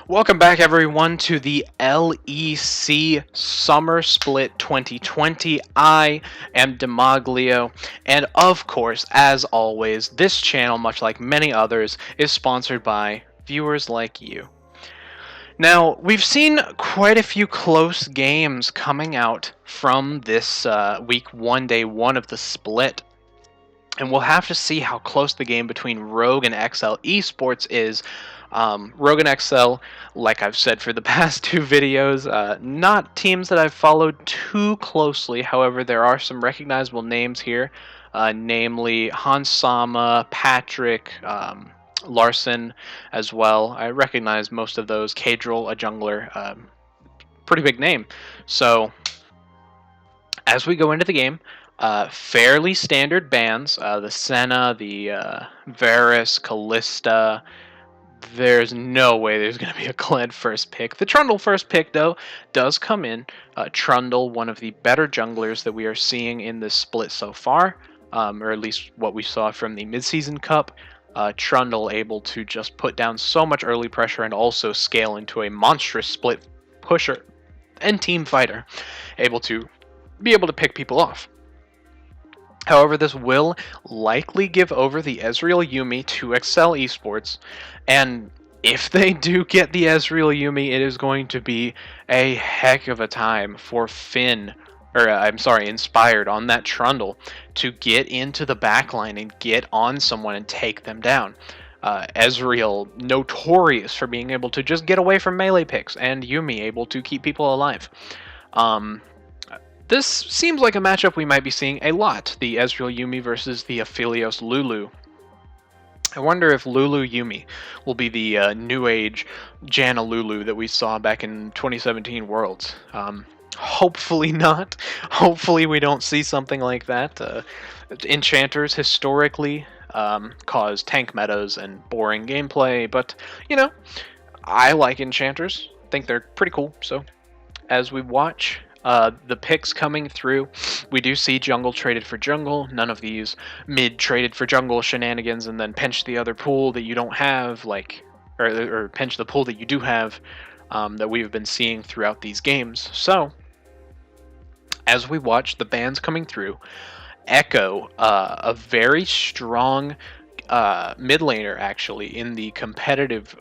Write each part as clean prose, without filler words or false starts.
Welcome back, everyone, to the LEC Summer Split 2020. I am Demaglio, and of course, as always, this channel, much like many others, is sponsored by viewers like you. Now, we've seen quite a few close games coming out from this week 1, day 1 of the split. And we'll have to see how close the game between Rogue and XL Esports is. Rogue and XL, like I've said for the past two videos, not teams that I've followed too closely. However, there are some recognizable names here, namely Hans Sama, Patrick, Larson as well. I recognize most of those. Cadril, a jungler, pretty big name. So, as we go into the game, fairly standard bans. The Senna, the Varus, Callista. There's no way there's going to be a Kled first pick. The Trundle first pick, though, does come in. Trundle, one of the better junglers that we are seeing in this split so far, or at least what we saw from the Midseason Cup. Trundle able to just put down so much early pressure and also scale into a monstrous split pusher and team fighter, able to pick people off. However, this will likely give over the Ezreal Yuumi to XL Esports, and if they do get the Ezreal Yuumi, it is going to be a heck of a time for Finn, or Inspired on that Trundle, to get into the backline and get on someone and take them down. Ezreal, notorious for being able to just get away from melee picks, and Yuumi able to keep people alive. This seems like a matchup we might be seeing a lot, the Ezreal Yuumi versus the Aphelios Lulu. I wonder if Lulu Yuumi will be the new age Janna Lulu that we saw back in 2017 Worlds. Hopefully not. Hopefully we don't see something like that. Enchanters historically cause tank metas and boring gameplay, but, you know, I like Enchanters. Think they're pretty cool, so as we watch the picks coming through, we do see jungle traded for jungle, none of these mid traded for jungle shenanigans and then pinch the other pool that you don't have, or pinch the pool that you do have, that we've been seeing throughout these games. So, as we watch the bans coming through, Echo, a very strong mid laner actually in the competitive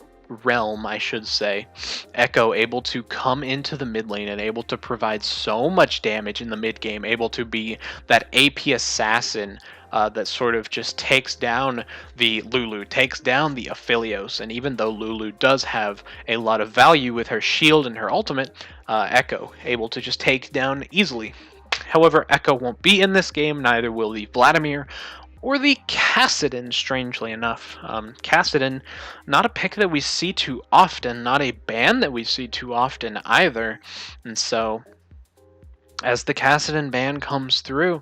realm, I should say. Echo able to come into the mid lane and able to provide so much damage in the mid game, able to be that AP assassin that sort of just takes down the Lulu, takes down the Aphelios, and even though Lulu does have a lot of value with her shield and her ultimate, Echo able to just take down easily. However, Echo won't be in this game, neither will the Vladimir or the Kassadin, strangely enough. Kassadin, not a pick that we see too often, not a ban that we see too often either. And so, as the Kassadin ban comes through,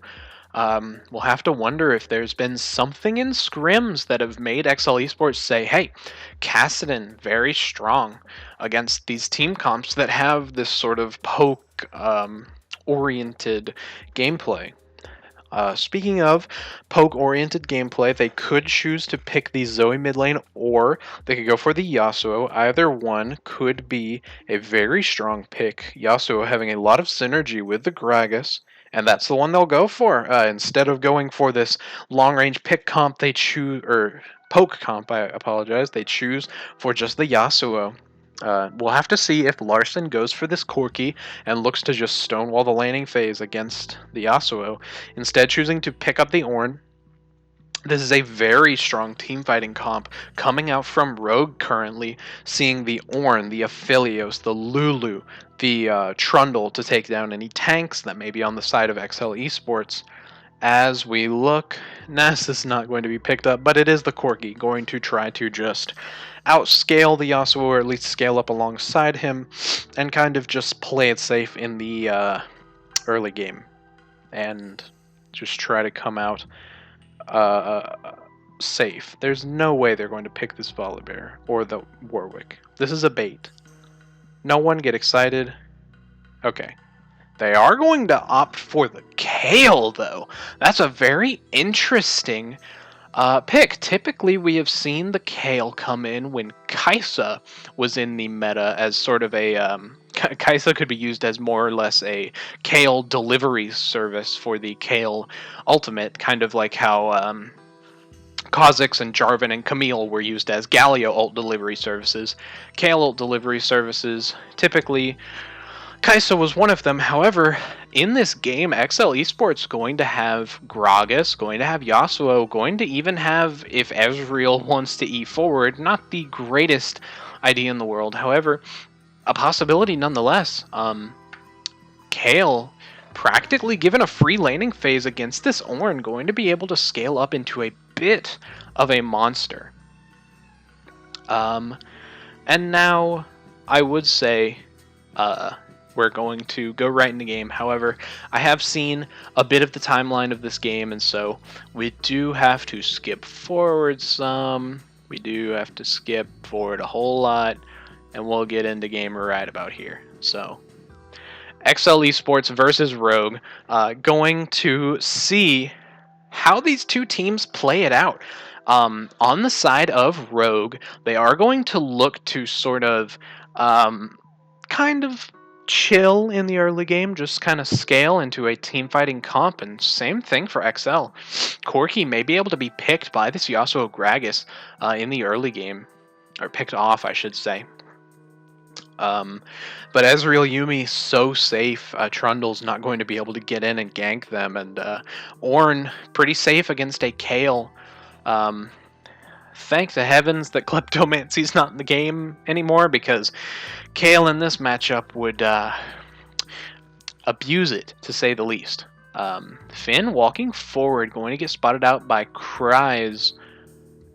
we'll have to wonder if there's been something in scrims that have made XL Esports say, hey, Kassadin, very strong against these team comps that have this sort of poke-oriented gameplay. Speaking of poke-oriented gameplay, they could choose to pick the Zoe mid lane, or they could go for the Yasuo. Either one could be a very strong pick. Yasuo having a lot of synergy with the Gragas, and that's the one they'll go for. Instead of going for this long-range pick comp, they choose, or poke comp, I apologize, they choose for just the Yasuo. We'll have to see if Larson goes for this Corki and looks to just stonewall the laning phase against the Yasuo, instead choosing to pick up the Ornn. This is a very strong team fighting comp coming out from Rogue currently, seeing the Ornn, the Aphelios, the Lulu, the Trundle to take down any tanks that may be on the side of XL Esports. As we look, Ness is not going to be picked up, but it is the Corki going to try to just outscale the Yasuo, or at least scale up alongside him, and kind of just play it safe in the early game, and just try to come out safe. There's no way they're going to pick this Volibear or the Warwick. This is a bait. No one get excited. Okay. They are going to opt for the Kale, though. That's a very interesting Pick. Typically, we have seen the Kale come in when Kaisa was in the meta as sort of a. Kaisa could be used as more or less a Kale delivery service for the Kale ultimate, kind of like how Kha'Zix and Jarvan and Camille were used as Galio ult delivery services. Kale ult delivery services, typically, Kaisa was one of them. However, in this game, XL Esports going to have Gragas, going to have Yasuo, going to even have, if Ezreal wants to E forward, not the greatest idea in the world. However, a possibility nonetheless. Kale, practically given a free laning phase against this Ornn, going to be able to scale up into a bit of a monster. And now, I would say, we're going to go right in the game. However, I have seen a bit of the timeline of this game, and so we do have to skip forward some. We do have to skip forward a whole lot, and we'll get into game right about here. So, XL Esports versus Rogue, going to see how these two teams play it out. On the side of Rogue, they are going to look to sort of kind of chill in the early game, just kind of scale into a team fighting comp, and same thing for XL. Corki may be able to be picked by this Yasuo Gragas in the early game, or picked off, I should say. But Ezreal Yuumi so safe. Trundle's not going to be able to get in and gank them, and Ornn pretty safe against a Kale. Thank the heavens that Kleptomancy's not in the game anymore, because Kale in this matchup would abuse it, to say the least. Finn walking forward, going to get spotted out by Cries,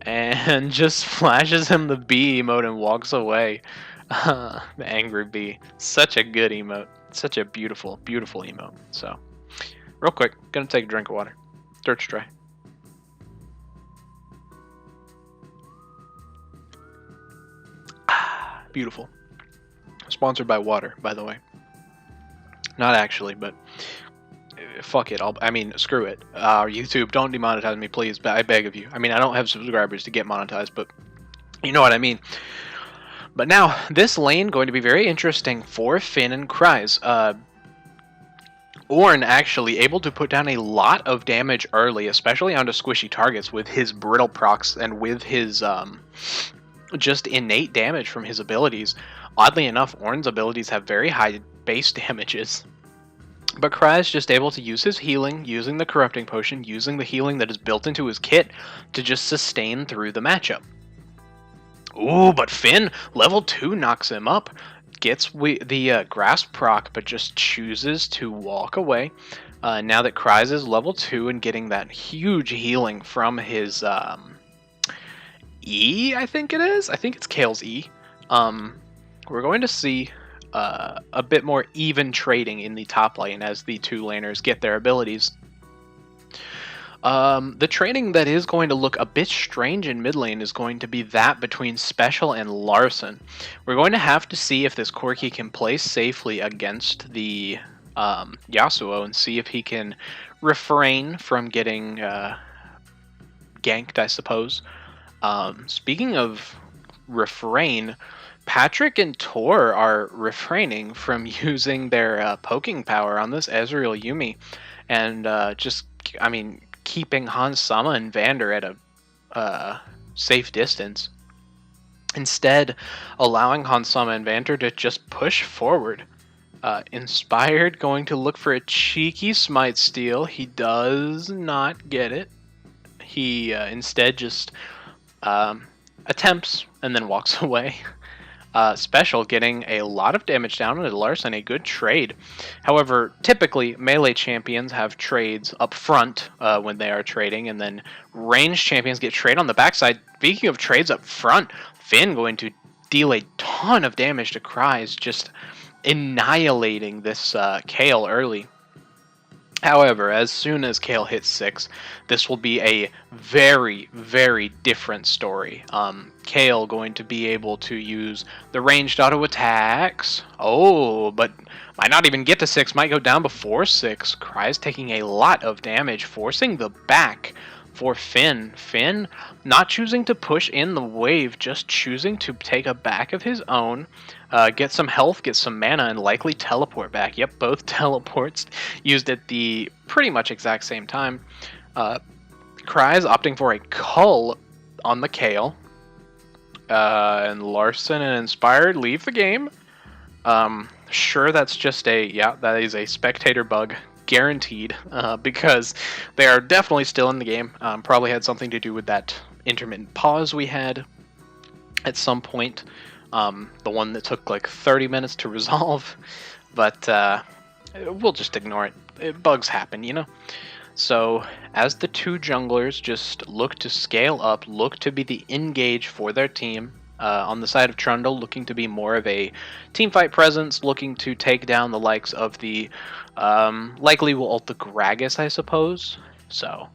and just flashes him the B emote and walks away. The angry bee. Such a good emote. Such a beautiful, beautiful emote. So, real quick, gonna take a drink of water. Dirt's dry. Beautiful. Sponsored by water, by the way. Not actually, but fuck it. I mean, screw it. YouTube, don't demonetize me, please. I beg of you. I mean, I don't have subscribers to get monetized, but you know what I mean. But now, this lane going to be very interesting for Finn and Cries. Ornn actually able to put down a lot of damage early, especially onto squishy targets with his brittle procs and with his just innate damage from his abilities. Oddly enough, Ornn's abilities have very high base damages. But Cries just able to use his healing, using the Corrupting Potion, using the healing that is built into his kit to just sustain through the matchup. Ooh, but Finn, level 2 knocks him up. Gets the Grasp proc, but just chooses to walk away. Now that Cries is level 2 and getting that huge healing from his E, I think it is. I think it's Kale's E. We're going to see a bit more even trading in the top lane as the two laners get their abilities. The trading that is going to look a bit strange in mid lane is going to be that between Special and Larson. We're going to have to see if this Corki can play safely against the Yasuo and see if he can refrain from getting ganked, I suppose. Speaking of refrain, Patrick and Tor are refraining from using their poking power on this Ezreal Yuumi, and keeping Hans Sama and Vander at a safe distance. Instead, allowing Hans Sama and Vander to just push forward. Inspired going to look for a cheeky smite steal. He does not get it. He instead just attempts and then walks away. Special getting a lot of damage down on Larson, a good trade. However, typically melee champions have trades up front when they are trading, and then ranged champions get trade on the backside. Speaking of trades up front, Finn going to deal a ton of damage to Cries, just annihilating this Kale early. However, as soon as Kale hits 6, this will be a very, very different story. Kale going to be able to use the ranged auto attacks. Oh, but might not even get to 6, might go down before 6. Cries taking a lot of damage, forcing the back for Finn. Finn not choosing to push in the wave, just choosing to take a back of his own, get some health, get some mana, and likely teleport back. Yep, both teleports used at the pretty much exact same time. Cries opting for a cull on the Kale. And Larson and Inspired leave the game. Sure, that's just that is a spectator bug, guaranteed, because they are definitely still in the game. Probably had something to do with that intermittent pause we had at some point, the one that took like 30 minutes to resolve, but we'll just ignore it. Bugs happen, you know? So, as the two junglers just look to scale up, look to be the engage for their team, on the side of Trundle, looking to be more of a teamfight presence, looking to take down the likes of the, likely will ult the Gragas, I suppose. So,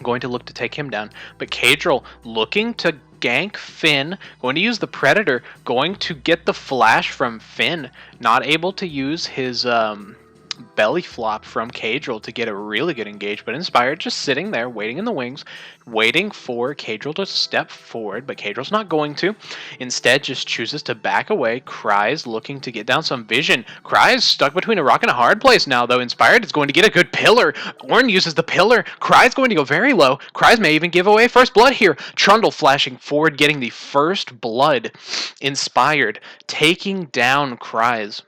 going to look to take him down. But Kadril looking to gank Finn, going to use the Predator, going to get the flash from Finn, not able to use his, belly flop from Kadril to get a really good engage, but Inspired just sitting there waiting in the wings, waiting for Kadril to step forward, but Kadril's not going to. Instead just chooses to back away. Cries looking to get down some vision. Cries stuck between a rock and a hard place now, though. Inspired is going to get a good pillar. Ornn uses the pillar. Cries going to go very low. Cries may even give away first blood here. Trundle flashing forward, getting the first blood. Inspired taking down Cries,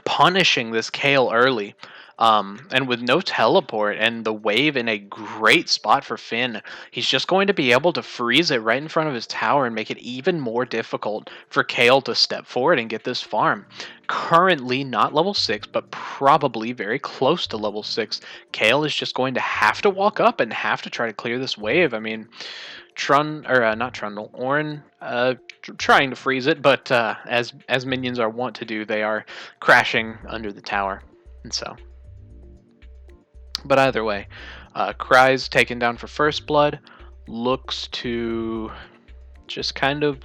punishing this Kale early, and with no teleport and the wave in a great spot for Finn, he's just going to be able to freeze it right in front of his tower and make it even more difficult for Kale to step forward and get this farm. Currently not level 6, but probably very close to level 6. Kale is just going to have to walk up and have to try to clear this wave. I mean, not Trundle, Ornn, trying to freeze it, but as minions are wont to do, they are crashing under the tower, and so. But either way, Cries taken down for first blood, looks to just kind of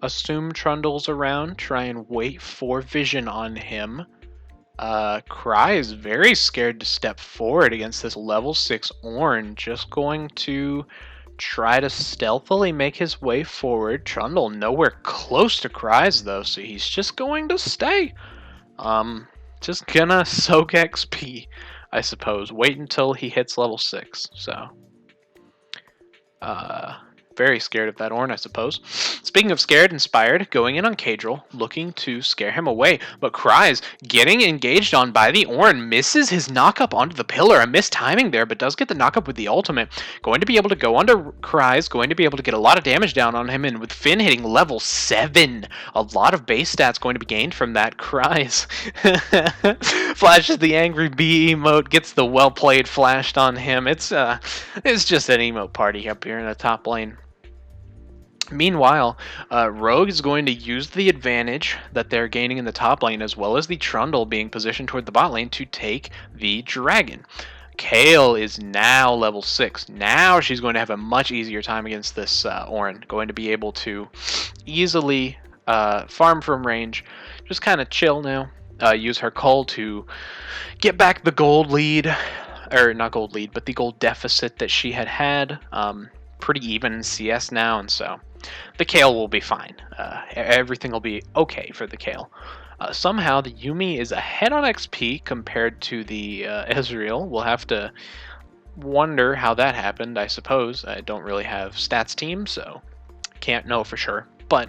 assume Trundle's around, try and wait for vision on him. Cries very scared to step forward against this level 6 Ornn, just going to try to stealthily make his way forward. Trundle nowhere close to Cries though, so he's just going to stay. Just gonna soak XP, I suppose. Wait until he hits level 6, so. Very scared of that Ornn, I suppose. Speaking of scared, Inspired going in on Kadril, looking to scare him away, but Cries getting engaged on by the Ornn, misses his knockup onto the pillar. A missed timing there, but does get the knockup with the ultimate. Going to be able to go onto Cries, going to be able to get a lot of damage down on him, and with Finn hitting level 7, a lot of base stats going to be gained from that. Cries flashes the angry bee emote, gets the well played flashed on him. It's just an emote party up here in the top lane. Meanwhile, Rogue is going to use the advantage that they're gaining in the top lane, as well as the Trundle being positioned toward the bot lane, to take the dragon. Kale is now level 6. Now she's going to have a much easier time against this Ornn. Going to be able to easily farm from range, just kind of chill now. Use her cull to get back the gold lead, or not gold lead, but the gold deficit that she had. Pretty even in CS now, and so the Kale will be fine. Everything will be okay for the Kale. Somehow the Yuumi is ahead on XP compared to the Ezreal. We'll have to wonder how that happened, I suppose. I don't really have stats team, so can't know for sure. But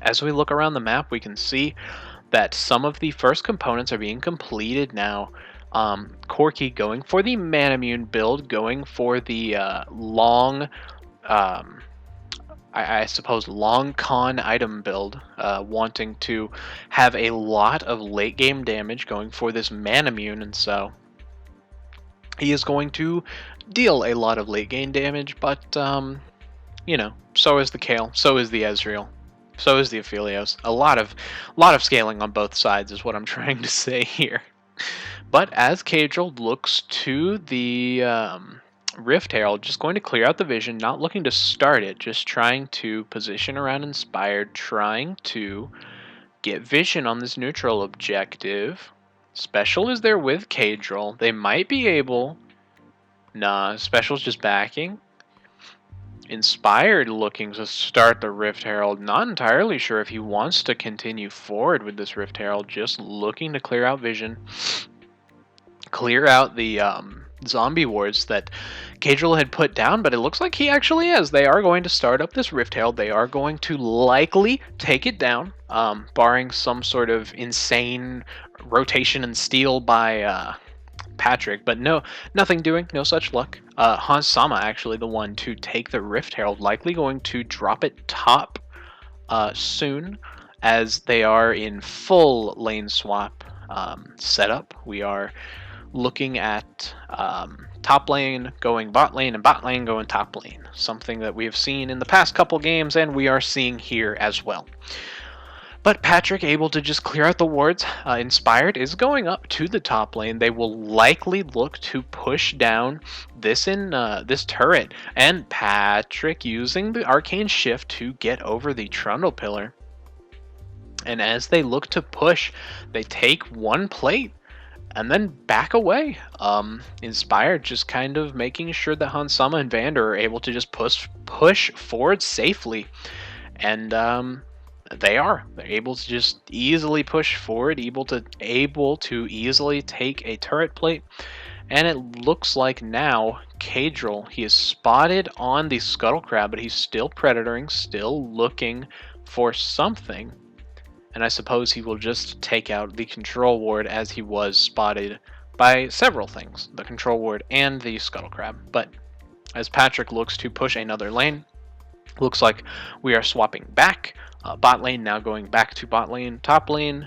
as we look around the map, we can see that some of the first components are being completed now. Corki going for the Manamune build, going for the long, I suppose, long con item build, wanting to have a lot of late game damage, going for this Manamune, and so he is going to deal a lot of late game damage, but, you know, so is the Kale, so is the Ezreal, so is the Aphelios. A lot of scaling on both sides is what I'm trying to say here. But as Kadril looks to the Rift Herald, just going to clear out the vision, not looking to start it, just trying to position around Inspired, trying to get vision on this neutral objective. Special is there with Kadril. They might be able Nah, Special's just backing. Inspired looking to start the Rift Herald. Not entirely sure if he wants to continue forward with this Rift Herald. Just looking to clear out vision. Clear out the zombie wards that Cadril had put down, but it looks like he actually is. They are going to start up this Rift Herald. They are going to likely take it down, barring some sort of insane rotation and steal by Patrick, but no, nothing doing, no such luck. Hans Sama actually the one to take the Rift Herald, likely going to drop it top soon, as they are in full lane swap setup. We are looking at top lane going bot lane and bot lane going top lane, something that we have seen in the past couple games and we are seeing here as well. But Patrick able to just clear out the wards. Inspired is going up to the top lane. They will likely look to push down this turret, and Patrick using the arcane shift to get over the trundle pillar. And as they look to push, they take one plate and then back away. Inspired just kind of making sure that Hans Sama and Vander are able to just push forward safely, and they're able to just easily push forward, able to easily take a turret plate. And it looks like now Cadril, he is spotted on the Scuttle Crab, but he's still predatoring, still looking for something. And I suppose he will just take out the control ward, as he was spotted by several things, the control ward and the Scuttle Crab. But as Patrick looks to push another lane, looks like we are swapping back. Bot lane now going back to bot lane, top lane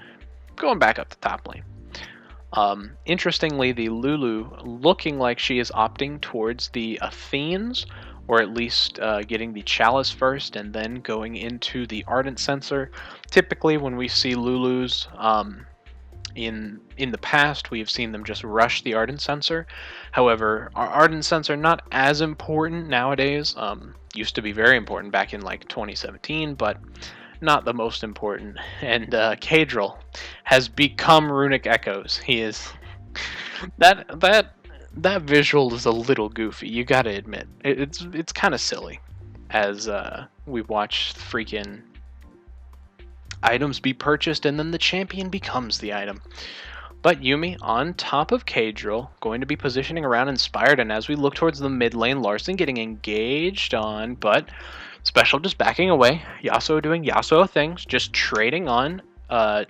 going back up to top lane. Interestingly, the Lulu looking like she is opting towards the Athenes, or at least getting the Chalice first and then going into the Ardent Censer. Typically when we see Lulus in the past, we have seen them just rush the Ardent Censer. However, our Ardent Censer not as important nowadays. Used to be very important back in like 2017, but not the most important. And Cadril has become Runic Echoes. He is that visual is a little goofy, you gotta admit. It's kind of silly as we watch freaking items be purchased and then the champion becomes the item. But Yuumi on top of Cadril, going to be positioning around Inspired, and as we look towards the mid lane, Larson getting engaged on, but Special just backing away. Yasuo doing Yasuo things, just trading on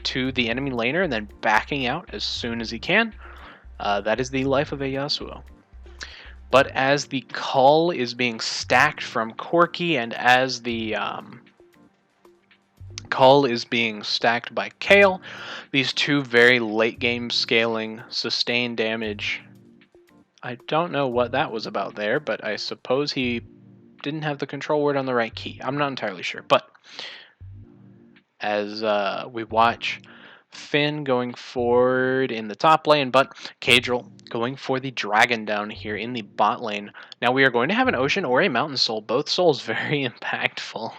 to the enemy laner and then backing out as soon as he can. That is the life of a Yasuo. But as the call is being stacked from Corki, and as the call is being stacked by Kale, these two very late game scaling sustain damage. I don't know what that was about there, but I suppose he didn't have the control word on the right key. I'm not entirely sure, but as we watch Finn going forward in the top lane, but Cadril going for the dragon down here in the bot lane. Now we are going to have an ocean or a mountain soul, both souls very impactful.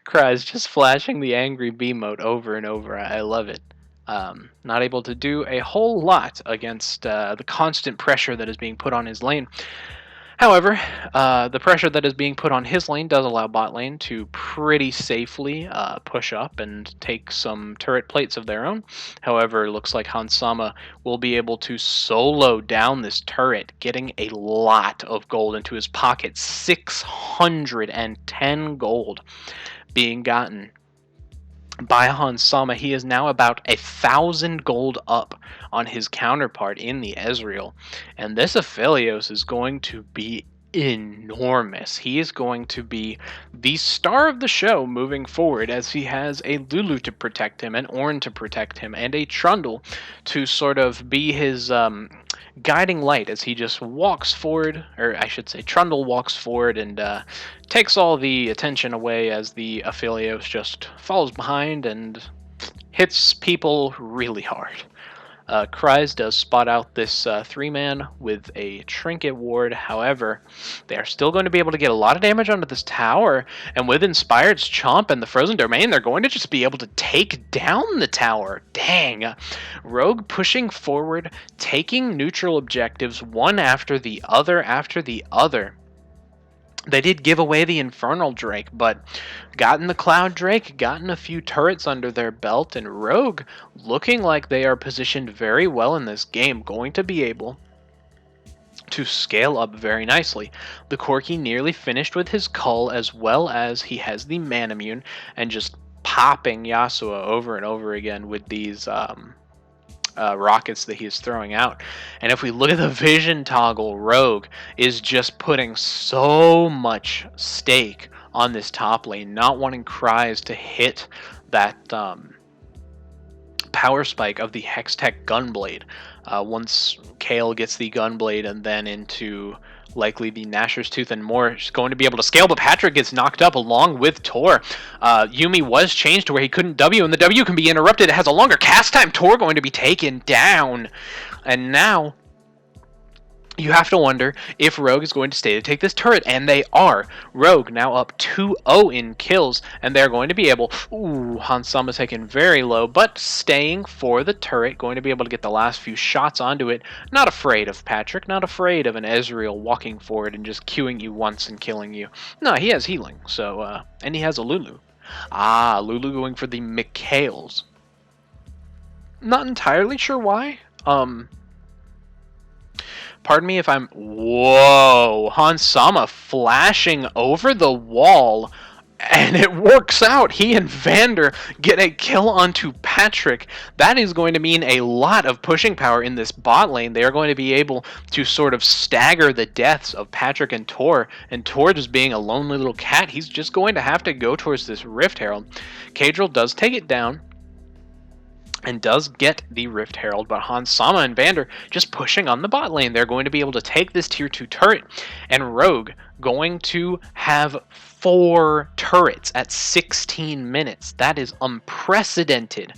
Cries just flashing the angry B mode over and over. I love it. Not able to do a whole lot against the constant pressure that is being put on his lane. However, the pressure that is being put on his lane does allow bot lane to pretty safely push up and take some turret plates of their own. However, it looks like Hans Sama will be able to solo down this turret, getting a lot of gold into his pocket. 610 gold being gotten by Hans Sama. He is now about 1,000 gold up on his counterpart in the Ezreal, and this Aphelios is going to be enormous. He is going to be the star of the show moving forward, as he has a Lulu to protect him, an Ornn to protect him, and a Trundle to sort of be his guiding light as he just walks forward, or I should say Trundle walks forward and takes all the attention away as the Aphelios just falls behind and hits people really hard. Kryze does spot out this 3-man with a Trinket Ward. However, they are still going to be able to get a lot of damage onto this tower, and with Inspired's Chomp and the Frozen Domain, they're going to just be able to take down the tower. Dang. Rogue pushing forward, taking neutral objectives one after the other after the other. They did give away the Infernal Drake, but gotten the Cloud Drake, gotten a few turrets under their belt, and Rogue looking like they are positioned very well in this game, going to be able to scale up very nicely. The Corki nearly finished with his Cull, as well as he has the Manamune, and just popping Yasuo over and over again with these rockets that he is throwing out. And if we look at the vision toggle, Rogue is just putting so much stake on this top lane, not wanting Kryze to hit that power spike of the Hextech Gunblade. Once Kayle gets the Gunblade and then into likely the Nashor's Tooth and more, she's going to be able to scale, but Patrick gets knocked up along with Tor. Yuumi was changed to where he couldn't W, and the W can be interrupted. It has a longer cast time. Tor going to be taken down. And now you have to wonder if Rogue is going to stay to take this turret, and they are. Rogue now up 2-0 in kills, and they're going to be able... Ooh, Hansama taken very low, but staying for the turret, going to be able to get the last few shots onto it. Not afraid of Patrick, not afraid of an Ezreal walking forward and just queuing you once and killing you. No, he has healing, so, and he has a Lulu. Ah, Lulu going for the Mikhails. Not entirely sure why. Pardon me if I'm... Whoa! Hansama flashing over the wall, and it works out. He and Vander get a kill onto Patrick. That is going to mean a lot of pushing power in this bot lane. They are going to be able to sort of stagger the deaths of Patrick and Tor just being a lonely little cat. He's just going to have to go towards this Rift Herald. Kadril does take it down and does get the Rift Herald, but Hansama and Vander just pushing on the bot lane. They're going to be able to take this tier 2 turret, and Rogue going to have 4 turrets at 16 minutes. That is unprecedented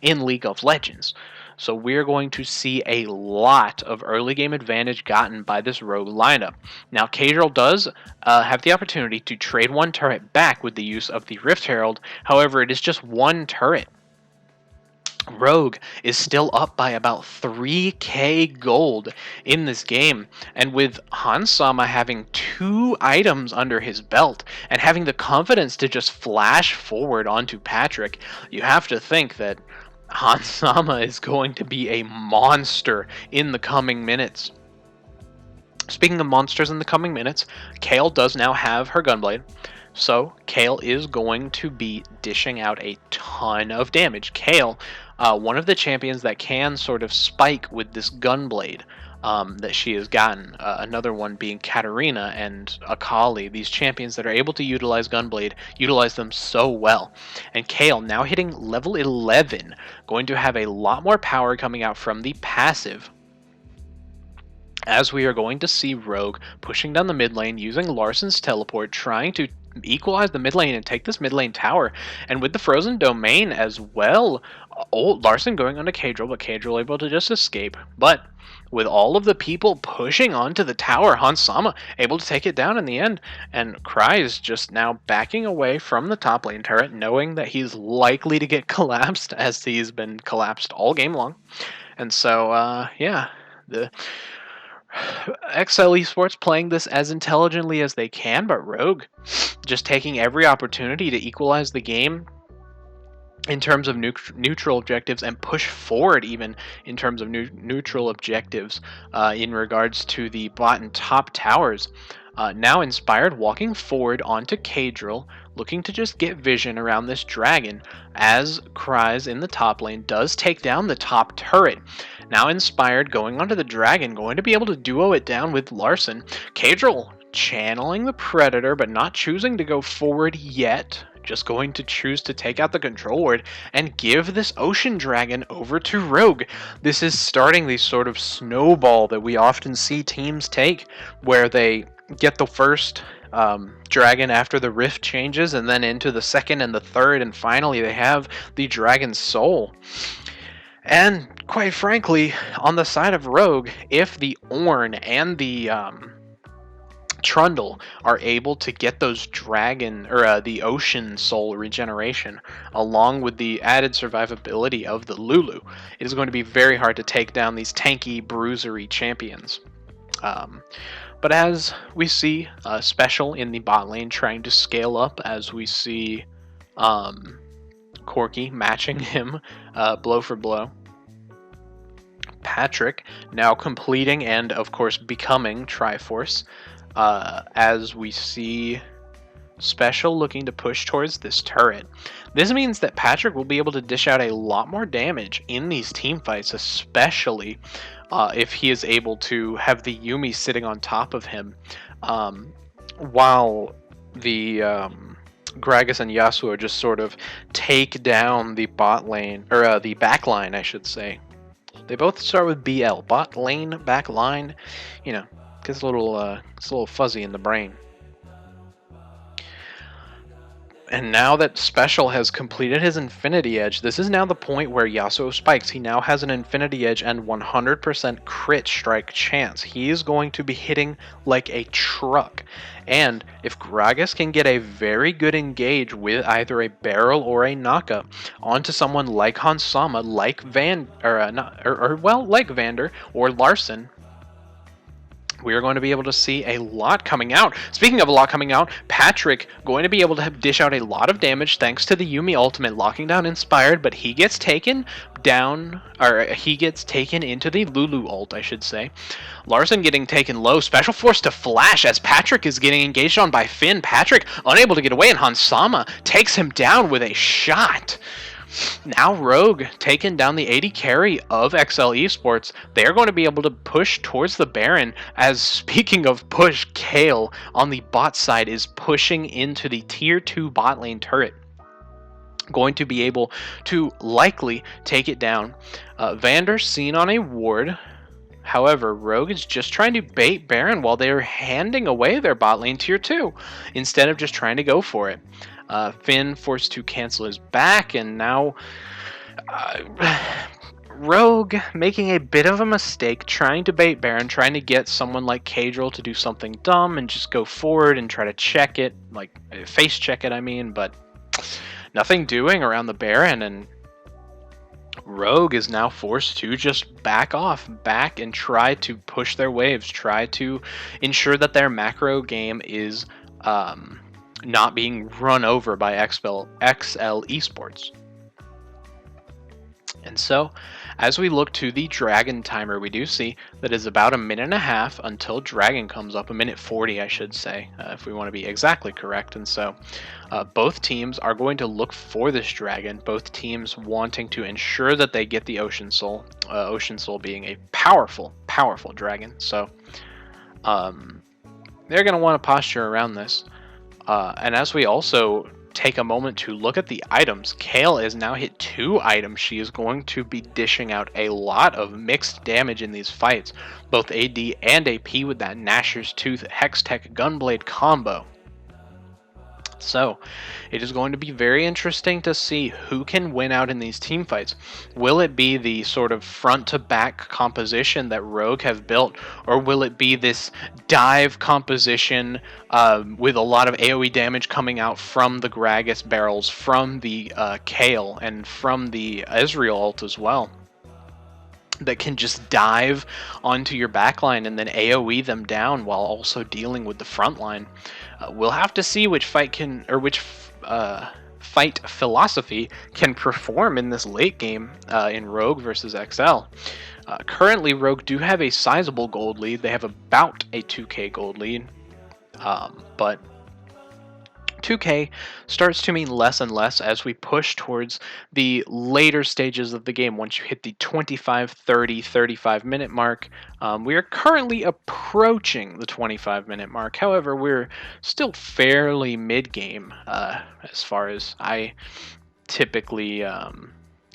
in League of Legends. So we're going to see a lot of early game advantage gotten by this Rogue lineup. Now, Kadril does have the opportunity to trade 1 turret back with the use of the Rift Herald. However, it is just 1 turret. Rogue is still up by about 3k gold in this game, and with Hansama having 2 items under his belt and having the confidence to just flash forward onto Patrick, you have to think that Hansama is going to be a monster in the coming minutes. Speaking of monsters in the coming minutes, Kayle does now have her Gunblade. So Kayle is going to be dishing out a ton of damage. Kayle, one of the champions that can sort of spike with this Gunblade that she has gotten. Another one being Katarina and Akali. These champions that are able to utilize Gunblade, utilize them so well. And Kayle, now hitting level 11, going to have a lot more power coming out from the passive, as we are going to see Rogue pushing down the mid lane, using Larsen's teleport, trying to equalize the mid lane and take this mid lane tower. And with the Frozen Domain as well, Larsen going onto Kadril, but Kadril able to just escape. But with all of the people pushing onto the tower, Hansama able to take it down in the end. And Kryze just now backing away from the top lane turret, knowing that he's likely to get collapsed, as he's been collapsed all game long. And so, yeah, the XL Esports playing this as intelligently as they can, but Rogue just taking every opportunity to equalize the game in terms of neutral objectives, and push forward even in terms of neutral objectives in regards to the bot and top towers. Now Inspired walking forward onto Kadril, looking to just get vision around this dragon, as Kryze in the top lane does take down the top turret. Now Inspired going onto the dragon, going to be able to duo it down with Larsen. Kadril channeling the Predator, but not choosing to go forward yet. Just going to choose to take out the control ward and give this Ocean Dragon over to Rogue. This is starting the sort of snowball that we often see teams take, where they get the first dragon after the rift changes, and then into the second and the third, and finally they have the Dragon's Soul. And quite frankly, on the side of Rogue, if the Ornn and the Trundle are able to get those dragon or the ocean soul regeneration along with the added survivability of the Lulu, it is going to be very hard to take down these tanky bruisery champions. But as we see Special in the bot lane trying to scale up, as we see Corki matching him blow for blow, Patrick now completing and of course becoming Triforce, as we see Special looking to push towards this turret. This means that Patrick will be able to dish out a lot more damage in these team fights, especially if he is able to have the Yuumi sitting on top of him, while the Gragas and Yasuo just sort of take down the bot lane, or the back line, I should say. They both start with BL, bot lane, back line. You know, gets a little fuzzy in the brain. And now that Special has completed his Infinity Edge, this is now the point where Yasuo spikes. He now has an Infinity Edge and 100% crit strike chance. He is going to be hitting like a truck. And if Gragas can get a very good engage with either a barrel or a knockup onto someone like Hansama, like like Vander or Larson, we are going to be able to see a lot coming out. Speaking of a lot coming out, Patrick going to be able to dish out a lot of damage thanks to the Yuumi ultimate locking down Inspired, but he gets taken down, or he gets taken into the Lulu ult, I should say. Larson getting taken low, Special forced to flash as Patrick is getting engaged on by Finn. Patrick unable to get away, and Hansama takes him down with a shot. Now Rogue taking down the AD carry of XL Esports. They're going to be able to push towards the Baron, as speaking of push, Kale on the bot side is pushing into the tier 2 bot lane turret. Going to be able to likely take it down. Vander seen on a ward. However, Rogue is just trying to bait Baron while they're handing away their bot lane tier 2 instead of just trying to go for it. Finn forced to cancel his back, and now Rogue making a bit of a mistake, trying to bait Baron, trying to get someone like Cadril to do something dumb and just go forward and try to check it, like face check it, I mean, but nothing doing around the Baron, and Rogue is now forced to just back and try to push their waves, try to ensure that their macro game is not being run over by XL Esports. And so, as we look to the Dragon timer, we do see that it's about a minute and a half until Dragon comes up, a minute 40, I should say, if we want to be exactly correct. And so, both teams are going to look for this Dragon, both teams wanting to ensure that they get the Ocean Soul, Ocean Soul being a powerful, powerful Dragon. So, they're going to want to posture around this. And as we also take a moment to look at the items, Kale has now hit 2 items. She is going to be dishing out a lot of mixed damage in these fights, both AD and AP with that Gnasher's Tooth Hextech Gunblade combo. So, it is going to be very interesting to see who can win out in these team fights. Will it be the sort of front-to-back composition that Rogue have built, or will it be this dive composition with a lot of AoE damage coming out from the Gragas barrels, from the Kale, and from the Ezreal ult as well, that can just dive onto your backline and then AoE them down while also dealing with the front line? We'll have to see which fight philosophy can perform in this late game in Rogue versus XL. Currently, Rogue do have a sizable gold lead. They have about a 2k gold lead, but 2k starts to mean less and less as we push towards the later stages of the game. Once you hit the 25, 30, 35 minute mark, we are currently approaching the 25-minute mark. However, we're still fairly mid-game as far as I typically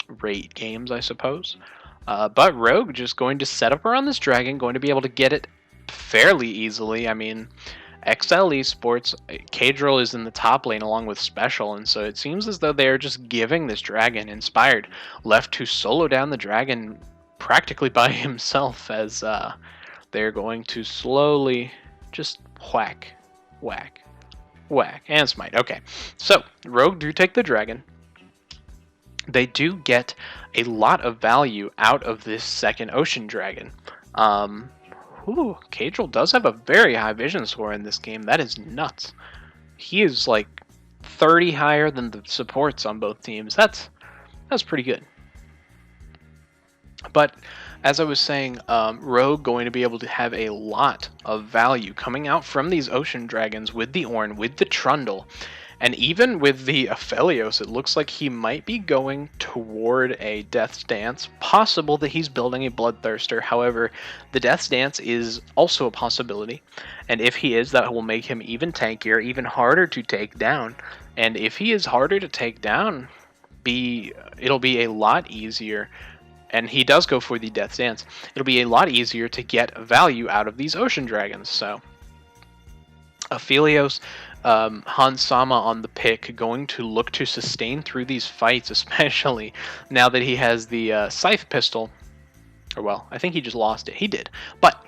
rate games, I suppose. But Rogue just going to set up around this Dragon, going to be able to get it fairly easily. I mean, XL Esports, Kadrill is in the top lane along with Special, and so it seems as though they are just giving this dragon Inspired left to solo down the dragon practically by himself, as they're going to slowly just whack, whack, whack, and smite. Okay, so Rogue do take the dragon. They do get a lot of value out of this second Ocean Dragon. Kadrill does have a very high vision score in this game. That is nuts. He is like 30 higher than the supports on both teams. That's pretty good. But as I was saying, Rogue going to be able to have a lot of value coming out from these Ocean Dragons with the Ornn, with the Trundle. And even with the Aphelios, it looks like he might be going toward a Death's Dance. Possible that he's building a Bloodthirster. However, the Death's Dance is also a possibility. And if he is, that will make him even tankier, even harder to take down. And if he is harder to take down, it'll be a lot easier. And he does go for the Death's Dance. It'll be a lot easier to get value out of these Ocean Dragons. So, Aphelios, Hans Sama on the pick, going to look to sustain through these fights, especially now that he has the Scythe Pistol. Or, well, I think he just lost it. He did. But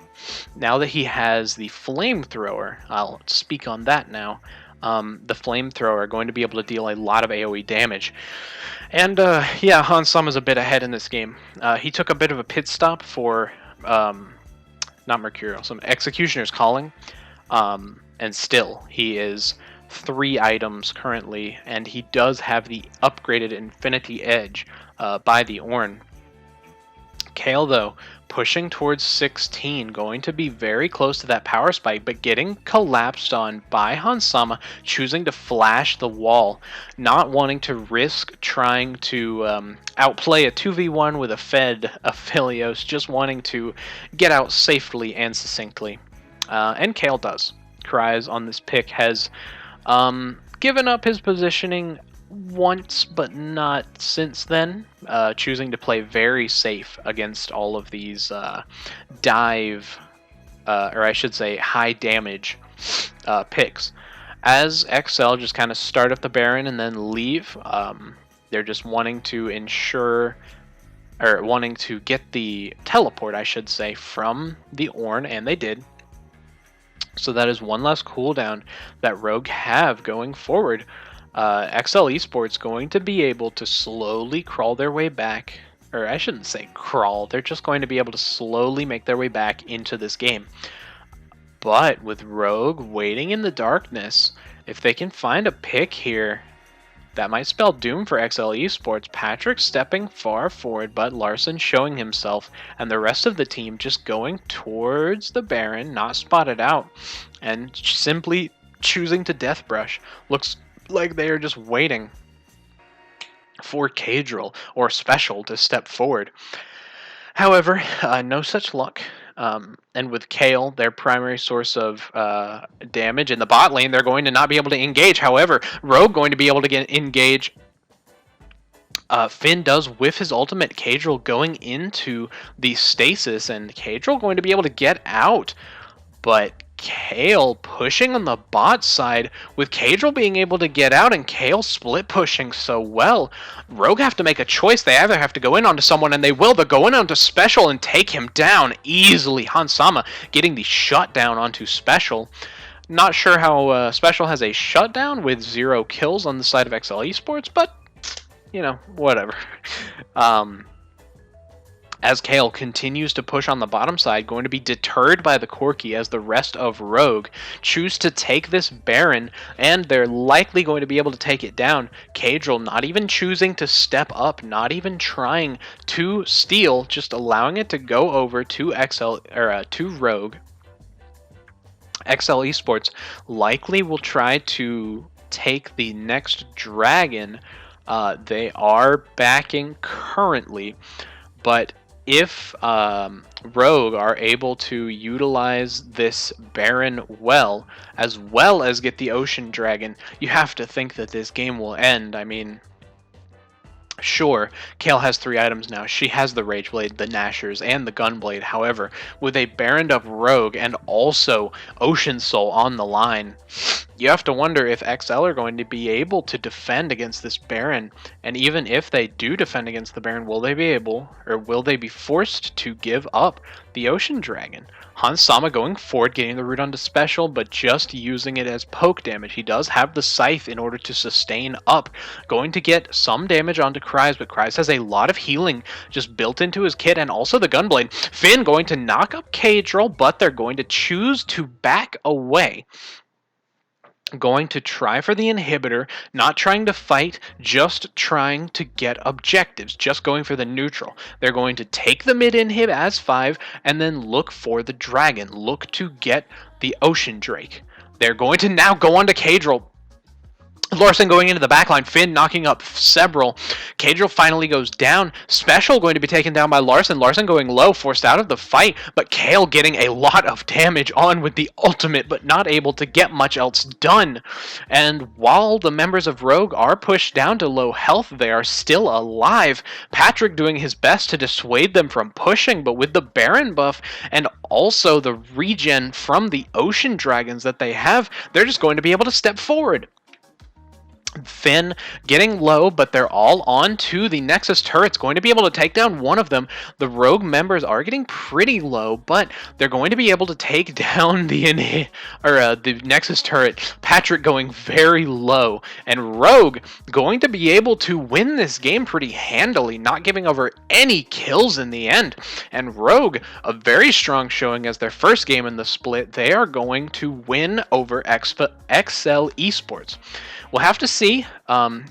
now that he has the Flamethrower, I'll speak on that now. The Flamethrower going to be able to deal a lot of AoE damage. And, yeah, Hans Sama's a bit ahead in this game. He took a bit of a pit stop for, not Mercurial, some Executioner's Calling. And still, he is 3 items currently, and he does have the upgraded Infinity Edge by the Ornn. Kayle, though, pushing towards 16, going to be very close to that power spike, but getting collapsed on by Hans Sama, choosing to flash the wall, not wanting to risk trying to outplay a 2v1 with a fed Aphelios, just wanting to get out safely and succinctly. And Kayle does. Kryze on this pick has given up his positioning once, but not since then, choosing to play very safe against all of these dive, or I should say high damage picks. As XL just kind of start up the Baron and then leave, they're just wanting to ensure, or wanting to get the teleport, I should say, from the Ornn, and they did. So that is one less cooldown that Rogue have going forward. XL Esports going to be able to slowly crawl their way back, or I shouldn't say crawl, they're just going to be able to slowly make their way back into this game. But with Rogue waiting in the darkness, if they can find a pick here, that might spell doom for XL Esports. Patrick stepping far forward, but Larson showing himself, and the rest of the team just going towards the Baron, not spotted out, and simply choosing to Death Brush. Looks like they are just waiting for Kadrill or Special to step forward. However, no such luck. And with Kayle, their primary source of damage in the bot lane, they're going to not be able to engage. However, Rogue going to be able to engage. Finn does whiff his ultimate. Kadrill going into the stasis, and Kadrill going to be able to get out. But Kayle pushing on the bot side, with Kadrill being able to get out and Kayle split pushing so well. Rogue have to make a choice. They either have to go in onto someone, and they will. They'll go in onto Special and take him down easily. Hans Sama getting the shutdown onto Special. Not sure how Special has a shutdown with 0 kills on the side of XL Esports, but, you know, whatever. As Kayle continues to push on the bottom side, going to be deterred by the Corki as the rest of Rogue choose to take this Baron, and they're likely going to be able to take it down. Kadrill not even choosing to step up, not even trying to steal, just allowing it to go over to to Rogue. XL Esports likely will try to take the next dragon. They are backing currently, but if Rogue are able to utilize this Baron well as get the Ocean Dragon, you have to think that this game will end. I mean, Sure, Kale has 3 items now. She has the Rage Blade, the Nashers, and the Gunblade. However, with a Baroned up Rogue and also Ocean Soul on the line, you have to wonder if XL are going to be able to defend against this Baron. And even if they do defend against the Baron, will they be able, or will they be forced to give up the Ocean Dragon? Hans Sama going forward, getting the root onto special, but just using it as poke damage. He does have the Scythe in order to sustain up. Going to get some damage onto Kryze, but Kryze has a lot of healing just built into his kit, and also the Gunblade. Finn going to knock up Cadril, but they're going to choose to back away. Going to try for the inhibitor, not trying to fight, just trying to get objectives, just going for the neutral. They're going to take the mid inhib as 5 and then look for the dragon, look to get the Ocean Drake. They're going to now go on to Cadril. Larson going into the backline, Finn knocking up several. Cadril finally goes down. Special going to be taken down by Larson. Larson going low, forced out of the fight, but Kale getting a lot of damage on with the ultimate, but not able to get much else done. And while the members of Rogue are pushed down to low health, they are still alive. Patrick doing his best to dissuade them from pushing, but with the Baron buff and also the regen from the Ocean Dragons that they have, they're just going to be able to step forward. Finn getting low, but they're all on to the Nexus turrets, going to be able to take down one of them. The Rogue members are getting pretty low, but they're going to be able to take down the Nexus turret. Patrick going very low, and Rogue going to be able to win this game pretty handily, not giving over any kills in the end. And Rogue, a very strong showing as their first game in the split. They are going to win over XL Esports. We'll have to see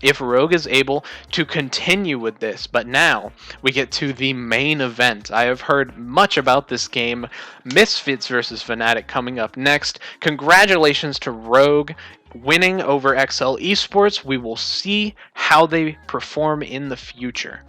if Rogue is able to continue with this, but now we get to the main event. I have heard much about this game, Misfits versus Fnatic, coming up next. Congratulations to Rogue winning over XL Esports. We will see how they perform in the future.